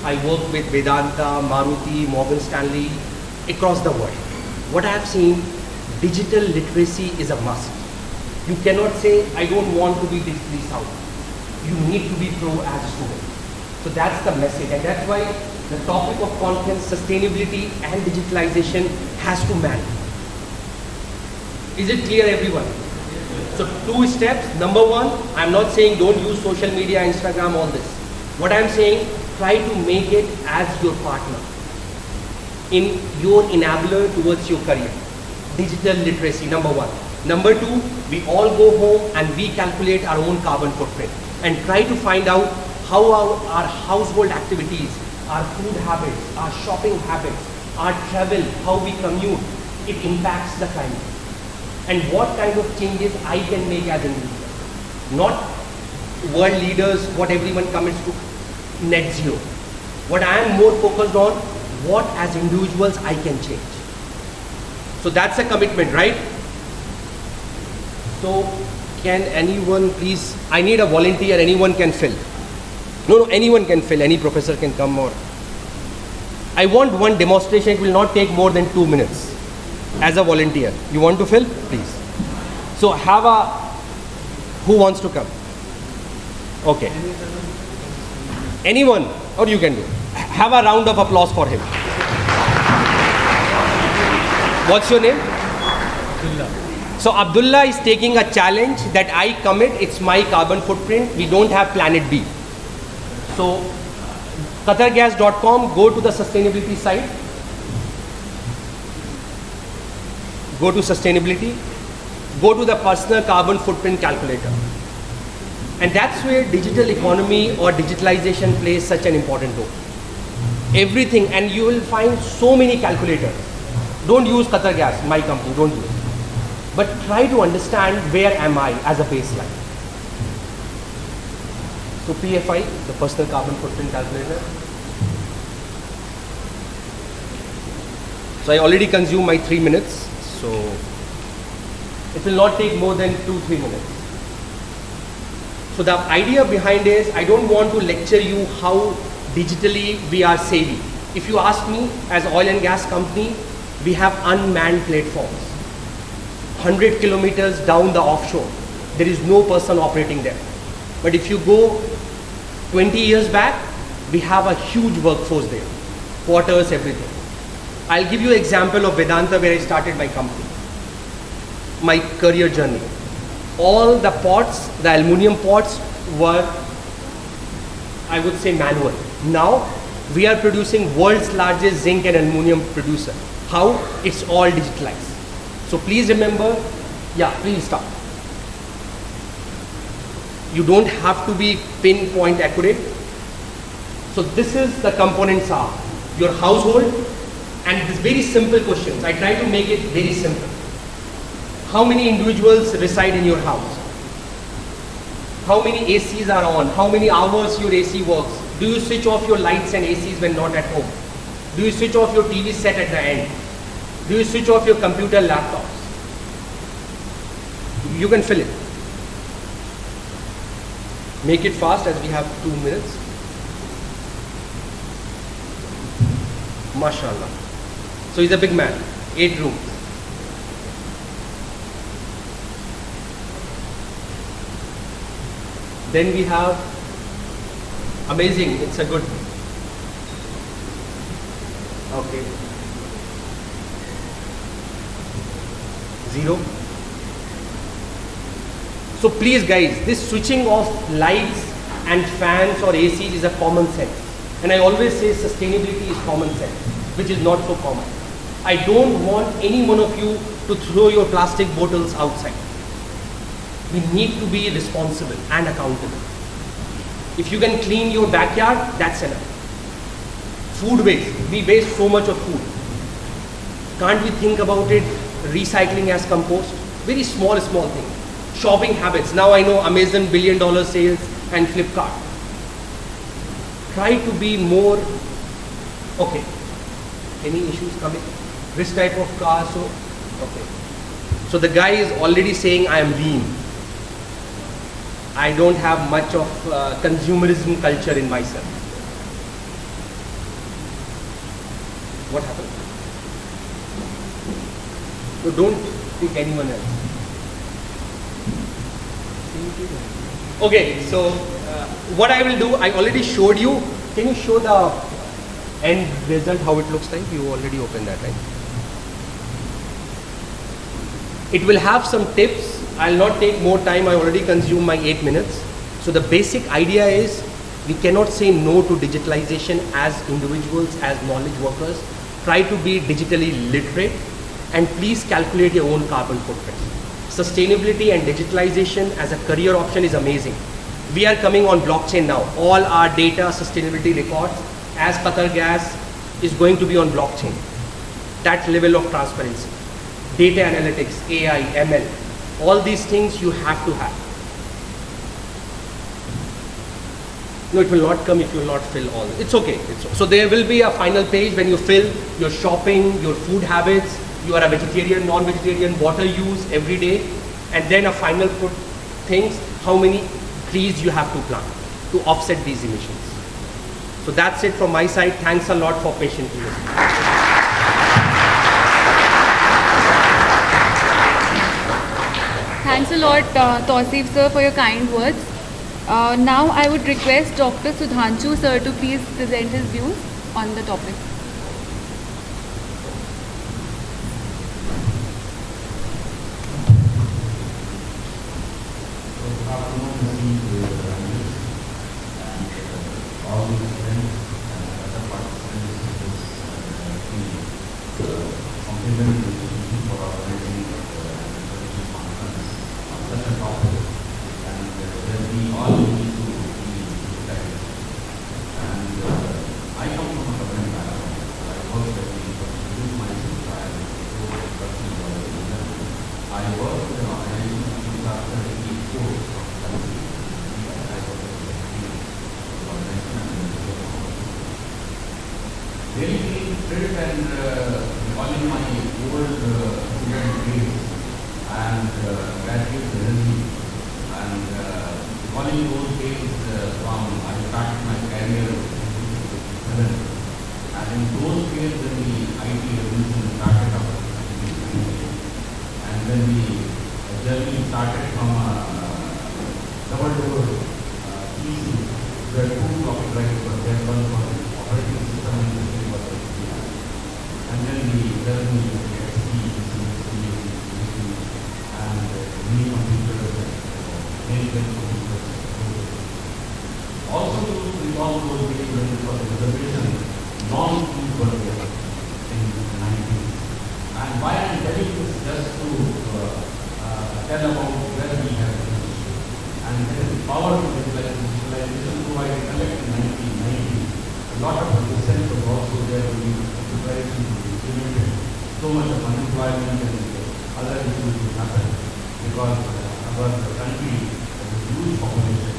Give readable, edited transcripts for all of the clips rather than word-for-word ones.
I work with Vedanta, Maruti, Morgan Stanley, across the world. What I have seen, digital literacy is a must. You cannot say, I don't want to be digitally sound. You need to be pro as a student. So that's the message, and that's why the topic of conference, sustainability and digitalization has to match. Is it clear, everyone? So 2 steps. Number 1, I'm not saying don't use social media, Instagram, all this. What I'm saying, try to make it as your partner in your enabler towards your career. Digital literacy, number 1. Number 2, we all go home and we calculate our own carbon footprint and try to find out how our household activities, our food habits, our shopping habits, our travel, how we commute, it impacts the climate. And what kind of changes I can make as an individual. Not world leaders, what everyone commits to, net zero. What I am more focused on, what as individuals I can change. So that's a commitment, right? So can anyone please, I need a volunteer, anyone can fill. No, anyone can fill, any professor can come, or I want one demonstration, it will not take more than 2 minutes. As a volunteer, you want to fill? Please. So have a, who wants to come? Okay. Anyone, or you can do. Have a round of applause for him. What's your name? Abdullah. So Abdullah is taking a challenge that I commit, it's my carbon footprint, we don't have planet B. So qatargas.com, go to the sustainability site. Go to sustainability, go to the personal carbon footprint calculator. And that's where digital economy or digitalization plays such an important role. Everything, and you will find so many calculators. Don't use Qatar Gas, my company, don't use. But try to understand where am I as a baseline. So PFI, the personal carbon footprint calculator. So I already consumed my 3 minutes. So it will not take more than 2-3 minutes. So the idea behind is, I don't want to lecture you how digitally we are savvy. If you ask me, as oil and gas company, we have unmanned platforms. 100 kilometers down the offshore, there is no person operating there. But if you go 20 years back, we have a huge workforce there, quarters, everything. I'll give you an example of Vedanta where I started my company, my career journey. All the pots, the aluminum pots were, I would say, manual. Now, we are producing world's largest zinc and aluminum producer. How? It's all digitalized. So please remember, yeah, please stop. You don't have to be pinpoint accurate. So this is the components are your household. And these very simple questions, I try to make it very simple. How many individuals reside in your house? How many ACs are on? How many hours your AC works? Do you switch off your lights and ACs when not at home? Do you switch off your TV set at the end? Do you switch off your computer, laptops? You can fill it. Make it fast as we have 2 minutes. MashaAllah. So he's a big man, 8 rooms. Then we have, amazing, it's a good, okay, 0. So please guys, this switching off lights and fans or ACs is a common sense. And I always say sustainability is common sense, which is not so common. I don't want any one of you to throw your plastic bottles outside. We need to be responsible and accountable. If you can clean your backyard, that's enough. Food waste, we waste so much of food. Can't we think about it, recycling as compost? Very small thing. Shopping habits, now I know Amazon $1 billion sales and Flipkart. Try to be more, okay, any issues coming? Which type of car? So, okay. So the guy is already saying I am lean. I don't have much of consumerism culture in myself. What happened? So don't pick anyone else. Okay, so what I will do, I already showed you. Can you show the end result, how it looks like? You already opened that, right? It will have some tips. I'll not take more time. I already consumed my 8 minutes. So the basic idea is we cannot say no to digitalization as individuals, as knowledge workers. Try to be digitally literate and please calculate your own carbon footprint. Sustainability and digitalization as a career option is amazing. We are coming on blockchain now. All our data sustainability records as Qatar Gas is going to be on blockchain. That level of transparency. Data analytics, AI, ML, all these things you have to have. No, it will not come if you will not fill all. It's okay. So there will be a final page when you fill your shopping, your food habits, you are a vegetarian, non-vegetarian, water use every day, and then a final put things, how many trees you have to plant to offset these emissions. So that's it from my side. Thanks a lot for patiently listening. Thanks a lot, Tausif sir, for your kind words. Now I would request Dr. Sudhanshu sir to please present his views on the topic. Really feeling thrilled and recalling my old student days and graduate energy and recalling those days from I started my career in 1957 and in those days when the IT revolution started up and when the journey started from double door PC where two floppy drives were there, one for the operating system and the second was the CPU. And then the journey to XP, and mini computers, mainframe computers. Also to recall those days when it was a reservation, non-keys were there in the 90s. And why I am telling this just to tell about where we have reached. And there is the power of digitalization, who I recollect in 1990. A lot of resistance was also there when we preparation to be implemented. So much of unemployment and other issues will happen because our country has a huge population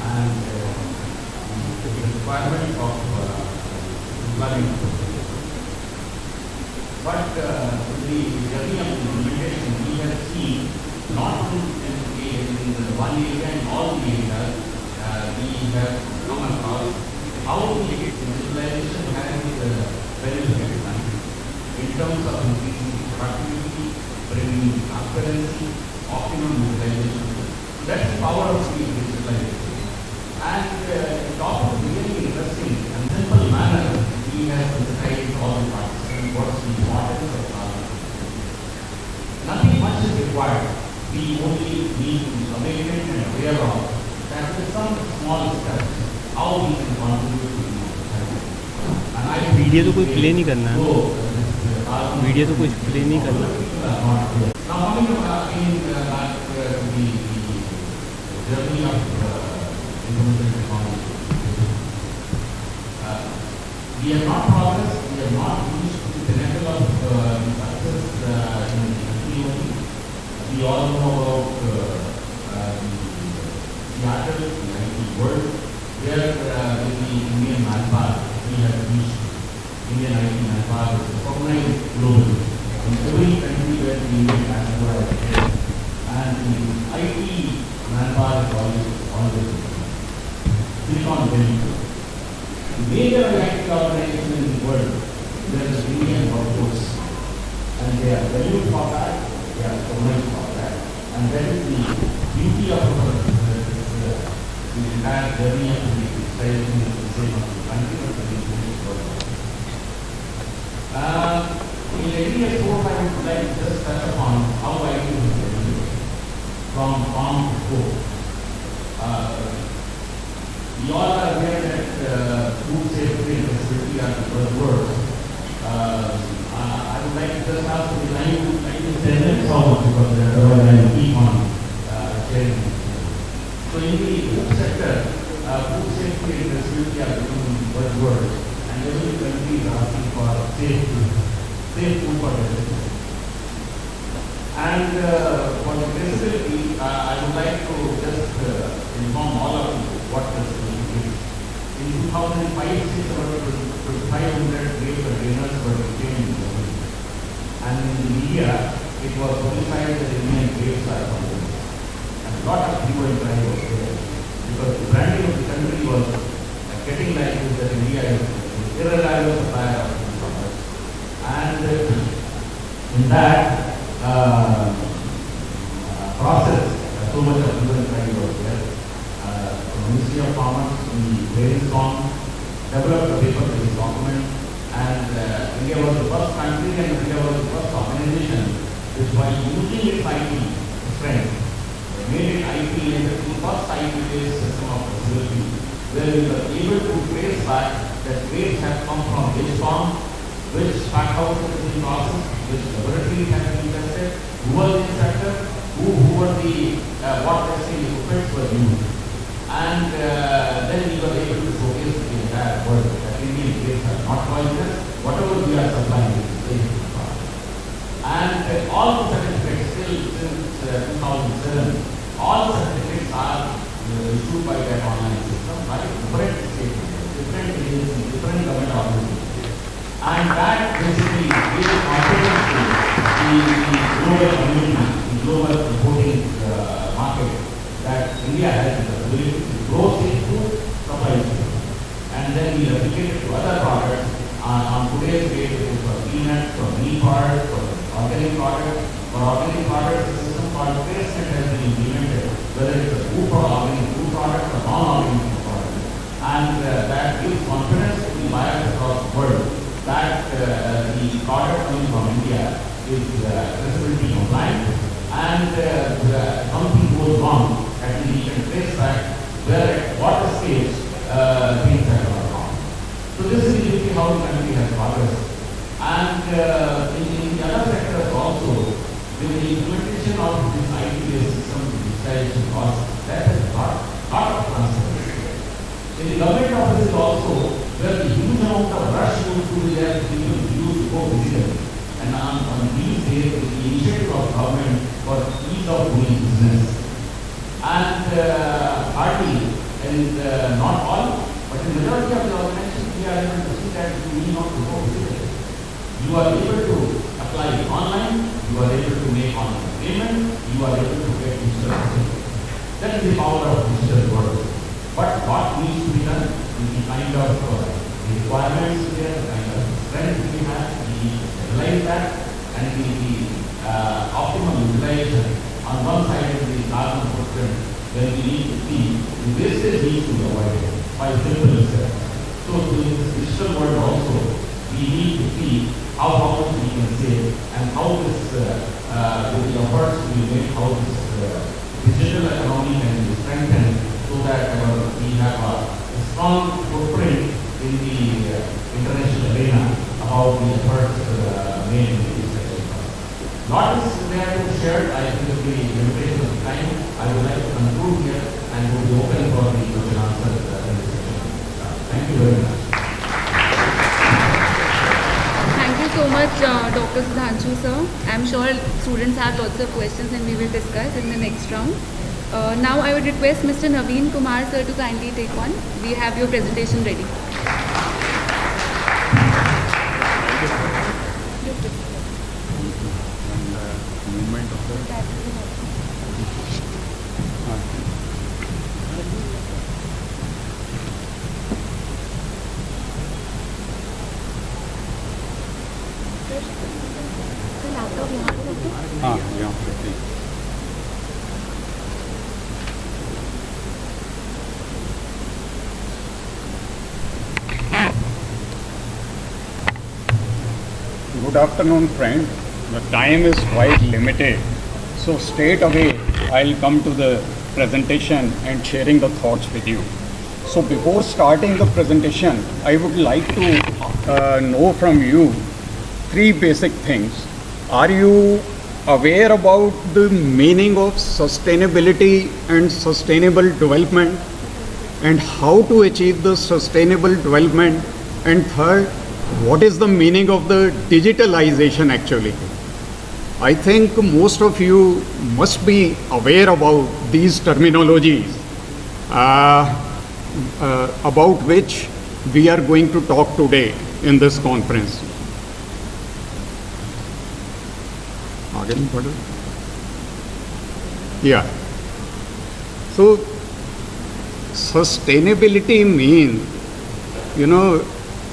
and the requirement of employment. But in the journey of implementation, we have seen not in the one area and all the areas we have come across how the digitalization has benefited country in terms of increasing productivity, bringing transparency, optimum utilization. That's the power of the digitalization. And it offers really interesting and simple manner we have described all the participants what's the importance of carbon. Nothing much is required. We only need to be awakened and aware of that with some small steps how we can contribute to the society. And I video तो कोई play नहीं करना है video तो कुछ play नहीं करना Now coming to back to the journey of information technology. We have not progressed, we have not reached the pinnacle of the success in the country. We all know about Seattle, the IT world, where with the Indian manpower we have reached. Indian IT manpower is recognized globally. In every country where the Indian manpower is there. And the IT manpower is always Silicon Valley. The major IT organization in the world there is Indian workforce. And they are valued for that, they are recognized for that. And that is the beauty of the entire journey of the digitalization of the same of the country of the British world. In area 4, I would like to just touch upon how I do from farm to fork. We all are aware that food safety and security are the buzzwords. I would like to just ask the line to 10 minutes almost because otherwise I will keep on sharing. So in the food sector, food safety and security are becoming buzzwords, and every country is asking for safe food for everyone. And for the traceability, I would like to just inform all of you what this is. In 2005, 500 grapes of grainers were retained in Germany. And in the media, it was publicized that Indian grapes are forbidden. And a lot of hue and cry was there. Because the branding of the country was getting like this, that India is an irreliable supplier of these products. And in that process, so much of hue and cry was there. Ministry of Commerce, we brainstormed, developed a paper-based document, and India was the first country and India was the first organization which, by using its IT strength, made it IT and the first IT-based system of facility, where we were able to trace back that grapes have come from which farm, which packhouse has been processed, which laboratory has been tested, who was the inspector, who were the what testing equipment were used. And then we were able to showcase the entire world that Indian grapes are not poisonous, whatever we are supplying is safe. And all the certificates, still since 2007, all the certificates are issued by that online system by different states, different agencies, different government organizations. And that basically gives confidence to the global community, the global importing market, that India has the ability to grow safe food, supply food. And then we replicate it to other products on today's date, it is for peanuts, for meat products, for organic products. For organic products, the system called TraceNet has been implemented, whether it's a food or organic food product or non-organic food product. And that gives confidence to the buyers across the world that the product coming from India is traceability compliant, and something goes wrong, and we can trace back where at what stage things have gone wrong. So this is really how the country has progressed. And in the other sectors also, with the implementation of this IT-based system, digitalization costs, that has got lot of transparency. In the government offices also, where the huge amount of rush goes to there, people use to go visit. And on these days, the initiative of government for ease of doing business. And hardly, and not all, but in the majority of the organizations, we are able to see that you need not to go visit. You are able to apply online, you are able to make online payment, you are able to get digital certificate. That is the power of digital world. But what needs to be done is the kind of requirements there, the kind of strength we have, we need to stabilize that, and the optimum utilization. On one side is the carbon footprint, where we need to see the wastage needs to be avoided by simple steps. So in this digital world also, we need to see how much we can save and how this, with the efforts we make, how this digital economy can be strengthened so that we have a strong footprint in the international arena about the efforts made in this sector. Lot is there to share. I think with the limitation of time, I would like to conclude here and would be open for the question answer session. Thank you very much. Thank you so much, Dr. Sudhanshu sir. I'm sure students have lots of questions and we will discuss in the next round. Now I would request Mr. Naveen Kumar sir to kindly take on. We have your presentation ready. Movement of the हाँ यहाँ पे ठीक। Good afternoon, friend. The time is quite limited, so straight away I'll come to the presentation and sharing the thoughts with you. So before starting the presentation, I would like to know from you three basic things. Are you aware about the meaning of sustainability and sustainable development, and how to achieve the sustainable development? And third, what is the meaning of the digitalization actually? I think most of you must be aware about these terminologies about which we are going to talk today in this conference. आगे नहीं पढ़ो? Yeah. So sustainability means,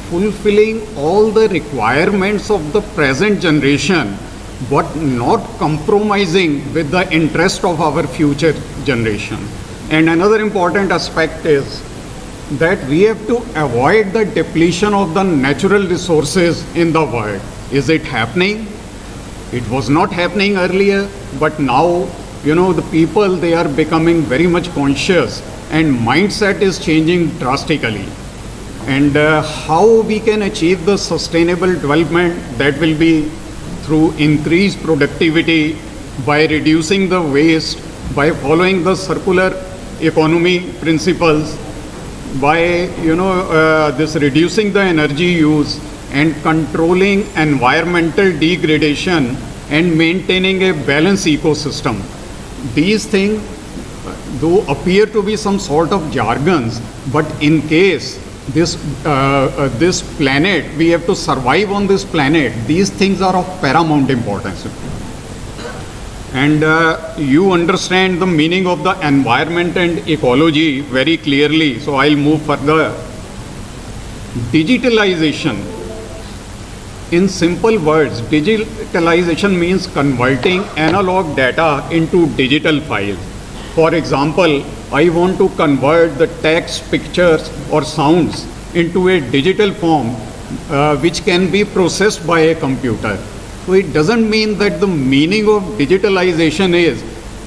fulfilling all the requirements of the present generation, but not compromising with the interest of our future generation. And another important aspect is that we have to avoid the depletion of the natural resources in the world. Is it happening? It was not happening earlier, but now, the people, they are becoming very much conscious, and mindset is changing drastically. And how we can achieve the sustainable development, that will be through increased productivity, by reducing the waste, by following the circular economy principles, by this reducing the energy use and controlling environmental degradation and maintaining a balanced ecosystem. These things, though appear to be some sort of jargons, but in case this planet, we have to survive on this planet, these things are of paramount importance. And you understand the meaning of the environment and ecology very clearly, so I'll move further. Digitalization. In simple words, digitalization means converting analog data into digital files. For example, I want to convert the text, pictures or sounds into a digital form which can be processed by a computer. So it doesn't mean that the meaning of digitalization is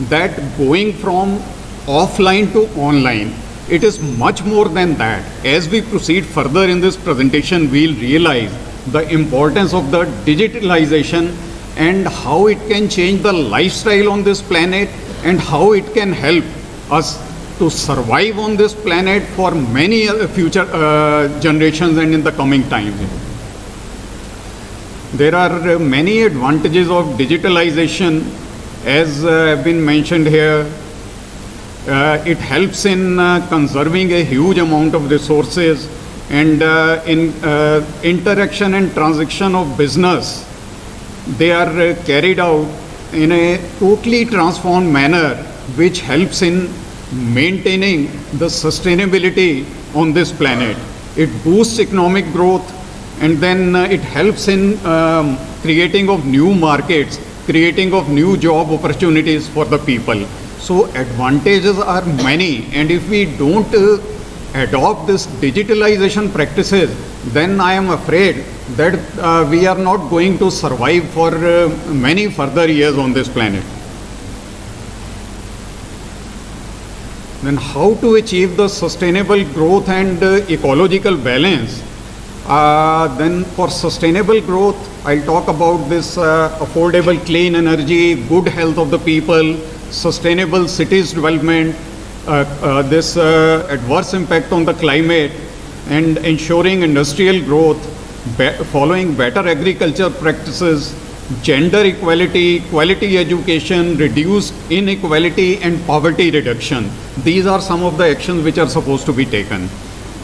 that going from offline to online. It is much more than that. As we proceed further in this presentation, we'll realize the importance of the digitalization and how it can change the lifestyle on this planet and how it can help us to survive on this planet for many future generations and in the coming times. There are many advantages of digitalization, as have been mentioned here. It helps in conserving a huge amount of resources, and in interaction and transaction of business, they are carried out in a totally transformed manner, which helps in maintaining the sustainability on this planet. It boosts economic growth, and then it helps in creating of new markets, creating of new job opportunities for the people. So advantages are many, and if we don't adopt this digitalization practices, then I am afraid that we are not going to survive for many further years on this planet. Then how to achieve the sustainable growth and ecological balance? Then for sustainable growth, I'll talk about this affordable clean energy, good health of the people, sustainable cities development, this adverse impact on the climate, and ensuring industrial growth, following better agriculture practices, gender equality, quality education, reduced inequality and poverty reduction. These are some of the actions which are supposed to be taken.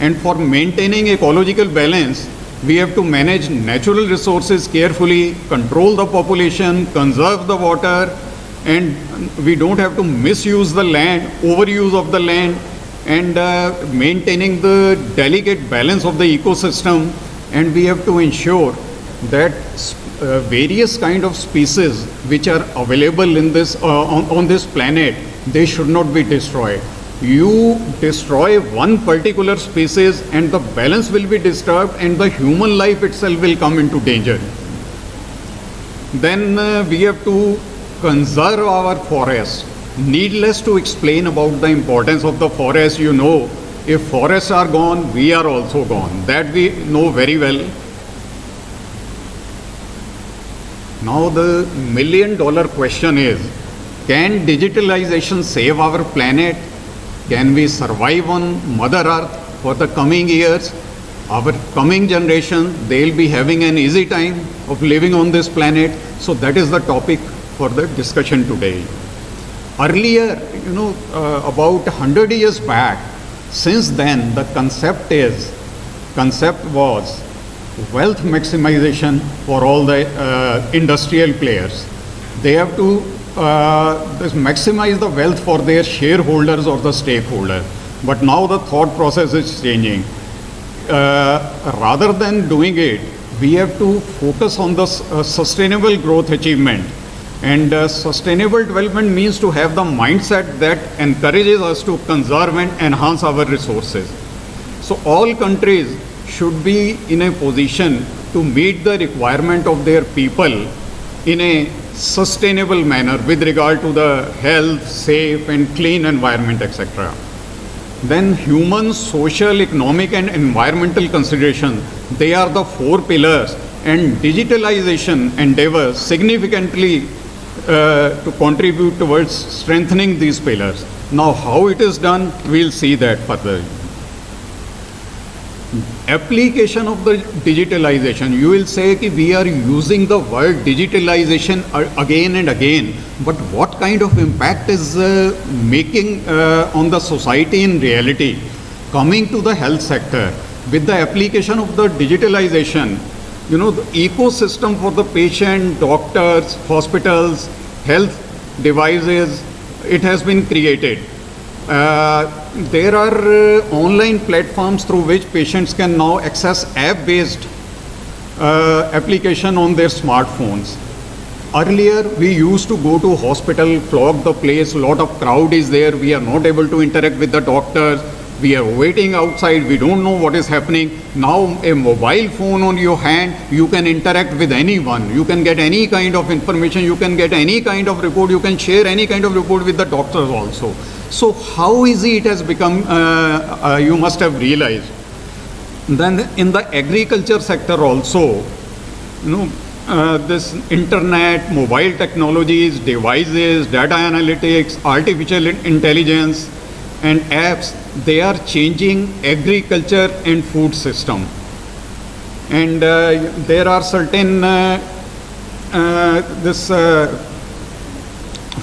And for maintaining ecological balance, we have to manage natural resources carefully, control the population, conserve the water, and we don't have to misuse the land, overuse of the land, and maintaining the delicate balance of the ecosystem. And we have to ensure that various kind of species which are available in this on this planet, they should not be destroyed. You destroy one particular species and the balance will be disturbed and the human life itself will come into danger. Then we have to conserve our forests. Needless to explain about the importance of the forest, you know, if forests are gone, we are also gone. That we know very well. Now the $1,000,000 question is, can digitalization save our planet? Can we survive on Mother Earth for the coming years? Our coming generation, they'll be having an easy time of living on this planet. So that is the topic for the discussion today. Earlier, you know, about 100 years back, since then the concept was wealth maximization for all the industrial players. They have to maximize the wealth for their shareholders or the stakeholder. But now the thought process is changing. Rather than doing it, we have to focus on the sustainable growth achievement. And sustainable development means to have the mindset that encourages us to conserve and enhance our resources. So all countries should be in a position to meet the requirement of their people in a sustainable manner with regard to the health, safe and clean environment, etc. Then human, social, economic and environmental consideration, they are the four pillars, and digitalization endeavors significantly to contribute towards strengthening these pillars. Now how it is done, we'll see that further. Application of the digitalization, you will say that we are using the word digitalization again and again, but what kind of impact is making on the society in reality? Coming to the health sector, with the application of the digitalization, you know, the ecosystem for the patient, doctors, hospitals, health devices, it has been created. There are online platforms through which patients can now access app-based application on their smartphones. Earlier, we used to go to hospital, clog the place, a lot of crowd is there, we are not able to interact with the doctors, we are waiting outside, we don't know what is happening. Now a mobile phone on your hand, you can interact with anyone, you can get any kind of information, you can get any kind of report, you can share any kind of report with the doctors also. So how easy it has become, you must have realized. Then in the agriculture sector also, you know, this internet, mobile technologies, devices, data analytics, artificial intelligence and apps, they are changing agriculture and food system. And there are certain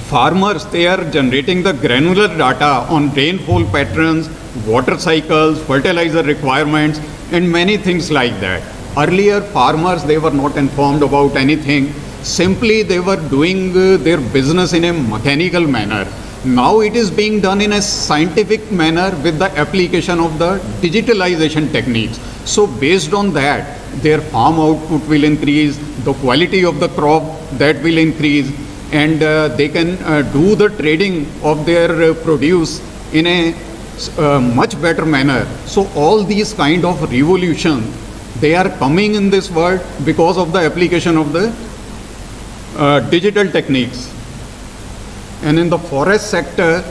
farmers, they are generating the granular data on rainfall patterns, water cycles, fertilizer requirements, and many things like that. Earlier, farmers, they were not informed about anything. Simply, they were doing their business in a mechanical manner. Now it is being done in a scientific manner with the application of the digitalization techniques. So based on that, their farm output will increase, the quality of the crop, that will increase, and they can do the trading of their produce in a much better manner. So all these kind of revolution, they are coming in this world because of the application of the digital techniques. And in the forest sector,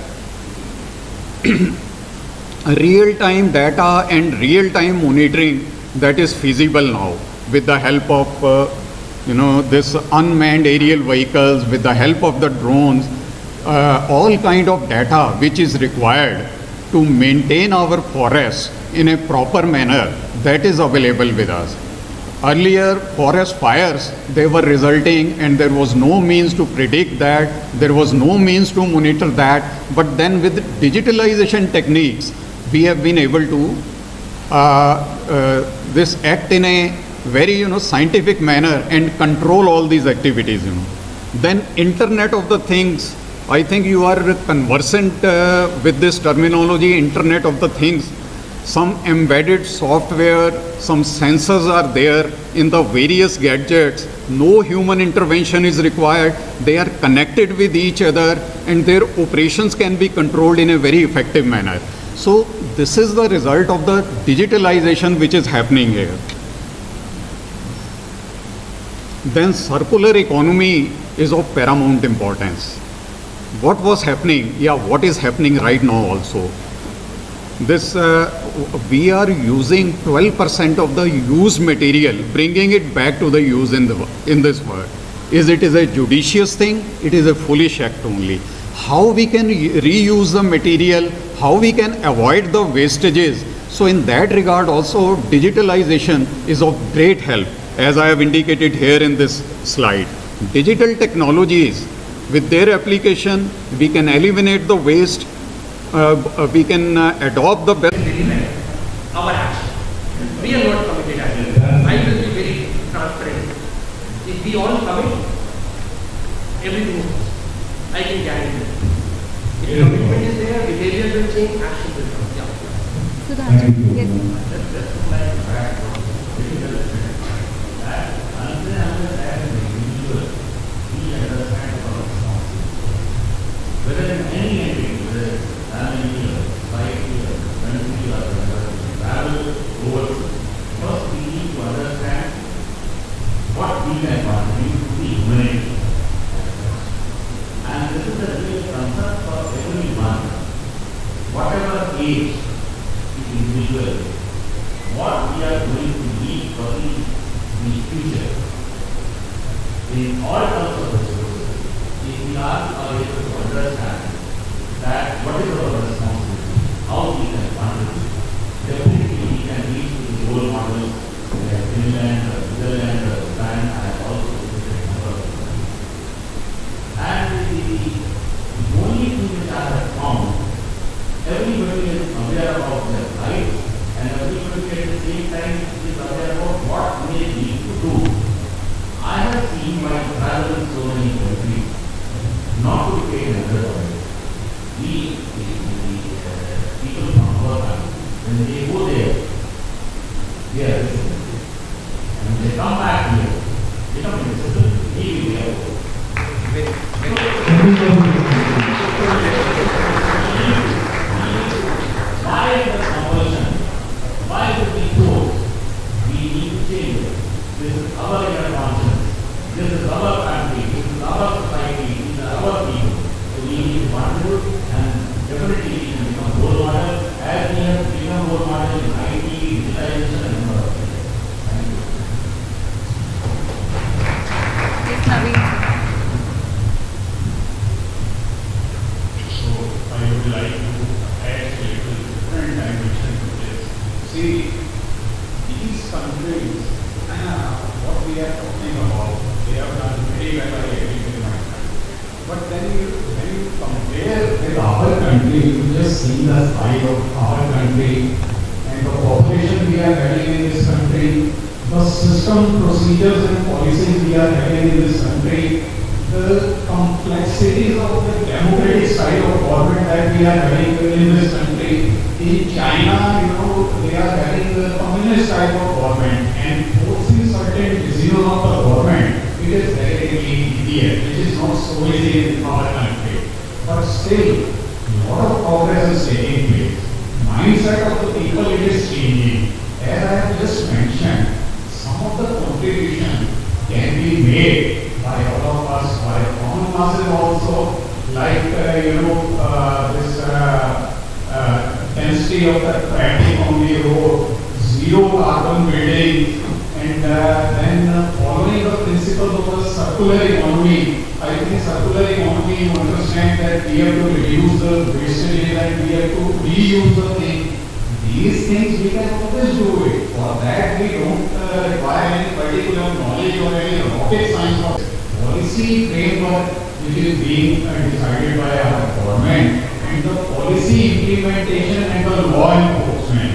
real-time data and real-time monitoring, that is feasible now with the help of this unmanned aerial vehicles, with the help of the drones, all kind of data which is required to maintain our forests in a proper manner, that is available with us. Earlier, forest fires, they were resulting and there was no means to predict that, there was no means to monitor that, but then with digitalization techniques, we have been able to this act in a very scientific manner and control all these activities. Then Internet of the Things, I think you are conversant with this terminology, Internet of the Things. some embedded software, some sensors are there in the various gadgets. No human intervention is required. They are connected with each other and their operations can be controlled in a very effective manner. So this is the result of the digitalization which is happening here. Then circular economy is of paramount importance. What was happening? Yeah, what is happening right now also? This we are using 12% of the used material, bringing it back to the use in this world. Is it is a judicious thing? It is a foolish act only. How we can reuse the material? How we can avoid the wastages? So in that regard also, digitalization is of great help, as I have indicated here in this slide. Digital technologies, with their application, we can eliminate the waste. We can adopt the best. Our action. We are not committed at all. I will be very transparent. If we all commit, everything is possible. I can guarantee it. If commitment is there, behavior will change, action will come. Yeah. Sudhanshu, yes. Whether in any entity, whether family or society or country or travel overseas, first we need to understand what we can contribute to the humanity. And this is a real concern for everyone, whatever age the individual, what we are going to need for the future. In all terms of resources, if we are able to understand that what is our responsibility, how we can contribute, definitely we can reach to the role models like Finland, Switzerland, Japan, and also different number of countries. And the only thing which I have found, everybody is aware about their rights, and everybody at the same time is aware about what they need to do. I have seen my travel in so many countries, not to take another point. The people from our country, when they go there, they are listening. And when they come back here, they come in discipline, leaving their work. Why the conversion? Why do we go? We need to change. This is our inner conscience. This is our country. This is our society. These are our people. So we need to contribute and definitely we can become role model as we have become role model in IT, digitalization and other things. Thank you. Yes, Naveen. So I would like to add a little different dimension to this. See, these countries, what we are talking about, they have done very well, I agree with my friend. But then when you compare with our country, you just see the size of our country and the population we are having in this country, the system, procedures and policies we are having in this country, the complexities of the democratic style of government that we are having in this country. In China, they are having the communist type of government, and forcing certain decisions of the government, it is relatively easier, which is not so easy in our country. But still, a lot of progress is taking place. Mindset of the people, it is changing. As I have just mentioned, some of the contribution can be made by all of us, by common masses also, like this density of the traffic on the road, zero carbon buildings, and then following the principles of the circular economy. I think circular economy, you understand that we have to reduce the wastage and we have to reuse the thing. These things we can always do it. For that we don't require any particular knowledge or any rocket science. Policy framework which is being decided by our government, and the policy implementation and the law enforcement.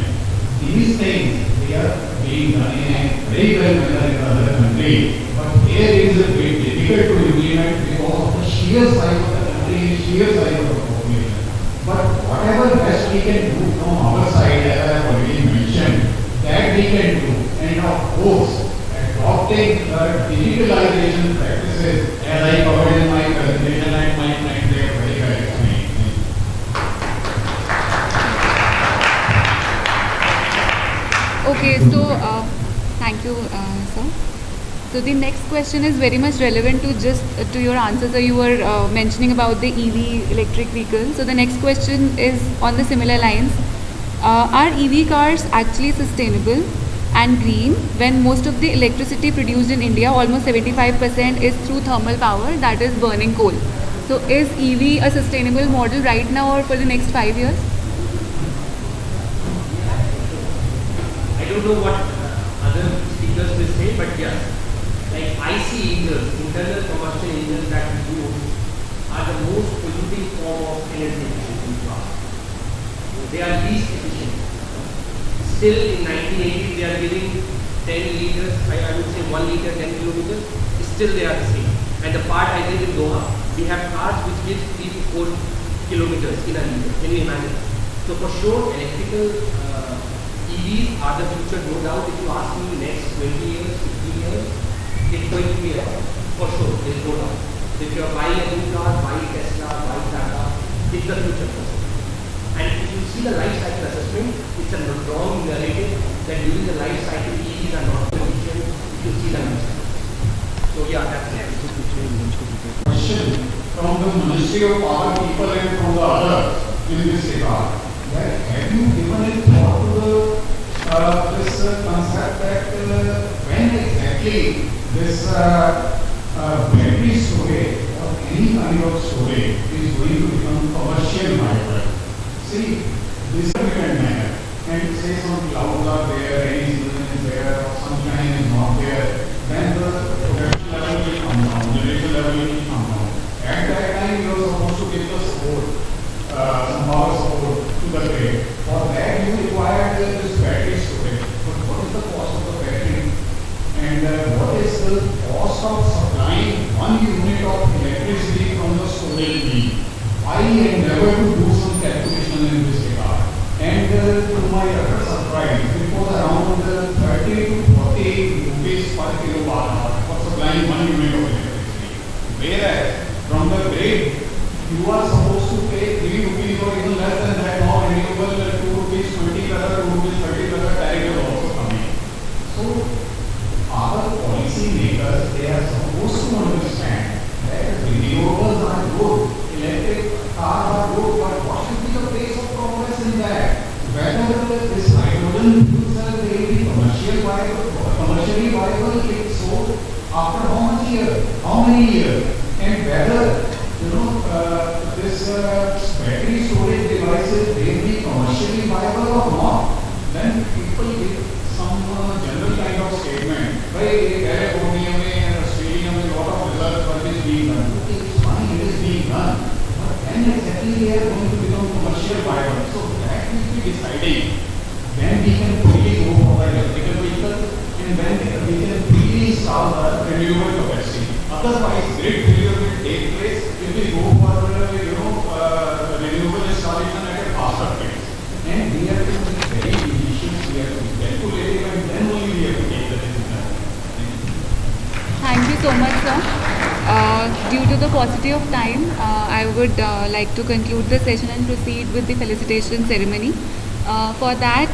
These things, they are being done in a very well manner in other countries. But here it is a bit difficult to implement because of the sheer size of the country and sheer size of the population. But whatever best we can do from our side, as I have already we can do. And of course, adopting digitalization practices, as I covered in my presentation, and my friend there very well explained. Okay, so thank you, sir. So the next question is very much relevant to just to your answer. So you were mentioning about the EV electric vehicle. So the next question is on the similar lines. Are EV cars actually sustainable and green when most of the electricity produced in India, almost 75%, is through thermal power, that is burning coal? So is EV a sustainable model right now or for the next 5 years? I don't know what other speakers will say, but yes, like IC engines, internal combustion engines that we use are the most polluting form of energy efficiency car. They are least efficient. Still in 1980s they are giving 10 liters, I would say 1 liter, 10 kilometers, still they are the same. And the part I live in Doha, we have cars which give 3 to 4 kilometers in a liter. Can you imagine? So for sure, electrical EVs are the future, no doubt. If you ask me next 20 years, 15 years, it's going to be for sure, there's no doubt. If you are buying a new car, buy Tesla, buy Tata, it's the future for sure. And if you see the life cycle assessment, it's a wrong narrative that during the life cycle EVs are not efficient if you see the life cycle. So yeah, that's it. Question from the Ministry of Power people and from the others in this regard. That have you given a thought to this concept that when exactly this battery storage or any kind of storage is going to become commercial viable? See, this manner and say some clouds are there, rainy season is there, or sunshine is not there, then the production level will come down, generation level will come down. At that time, you are supposed to give the support, some power support to the grid. For that, you require this battery storage. But what is the cost of the battery? And what is the cost of supplying 1 unit of electricity from the storage need? I endeavor to do some calculation in this regard. And to my utter surprise, it was around 30 to 40 rupees per kilowatt hour for supplying 1 unit of electricity. Whereas from the grid, you are supposed to pay 3 rupees or even less than that. Now renewable 2 rupees 20 paisa, 2 rupees 30 paisa tariff is also coming. So our policy makers, they are supposed to understand that renewables are good, electric cars are good, but what should be the pace of progress in that? Whether this hydrogen fuel cell will be commercially viable, if so, after how much years, how many years, and whether this battery storage devices will be commercially viable or not. Then people give some general kind of statement. By California and Australia, a lot of research work is being done. Okay, it's fine, it is being done. But when exactly they are going to become commercial viable? So that will be deciding. Then we can really go for the electrical vehicle and when we can really install the renewable capacity. Otherwise, grid failure will take place if we go for renewable installation at a faster pace. And we have to be very judicious, we have to be calculative, and then only we have to take the decision. Thank you so much, sir. Due to the paucity of time, I would like to conclude the session and proceed with the felicitation ceremony. For that,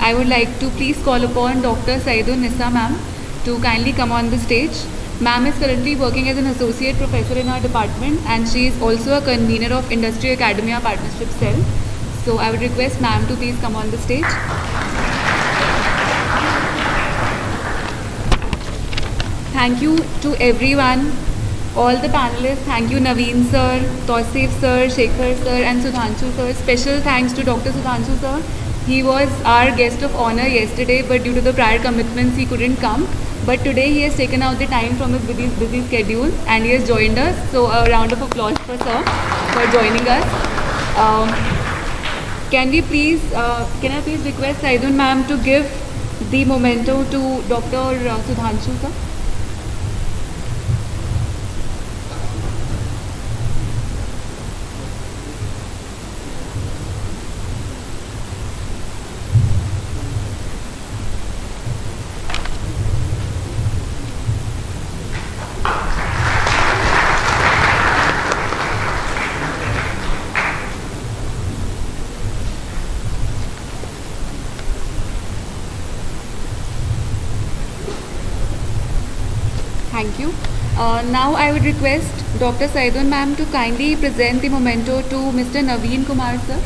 I would like to please call upon Dr. Saidun Nissa ma'am to kindly come on the stage. Ma'am is currently working as an associate professor in our department and she is also a convener of Industry Academia Partnership Cell. So I would request ma'am to please come on the stage. Thank you to everyone, all the panelists. Thank you Naveen sir, Tausif sir, Shekhar sir and Sudhanshu sir. Special thanks to Dr. Sudhanshu sir. He was our guest of honor yesterday, but due to the prior commitments he couldn't come. But today he has taken out the time from his busy schedule and he has joined us. So a round of applause for sir for joining us. Can I please request Saidun ma'am to give the memento to Dr. Sudhanshu sir? Thank you. Now I would request Dr. Saidun ma'am to kindly present the memento to Mr. Naveen Kumar sir.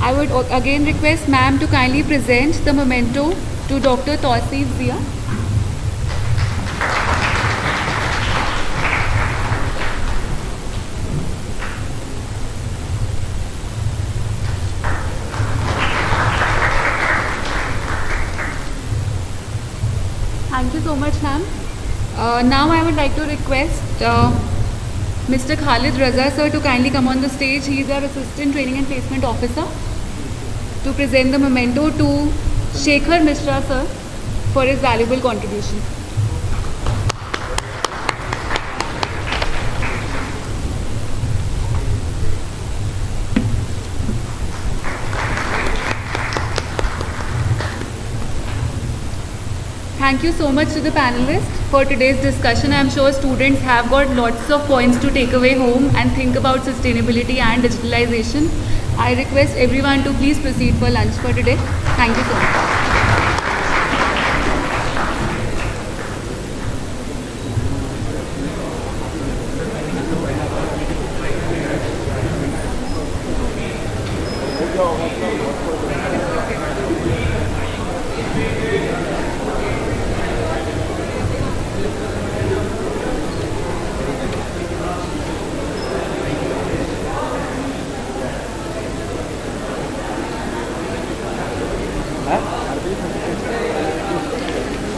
I would again request ma'am to kindly present the memento to Dr. Tausif Zia. Thank you so much, ma'am. Now I would like to request Mr. Khalid Raza sir to kindly come on the stage. He is our Assistant Training and Placement Officer, to present the memento to Shekhar Mishra sir for his valuable contribution. Thank you so much to the panelists for today's discussion. I am sure students have got lots of points to take away home and think about sustainability and digitalization. I request everyone to please proceed for lunch for today. Thank you so much.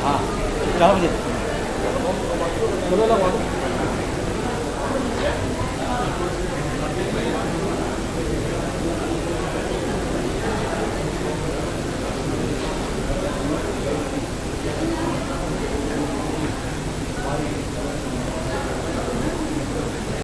हाँ 4 बजे चलो लगा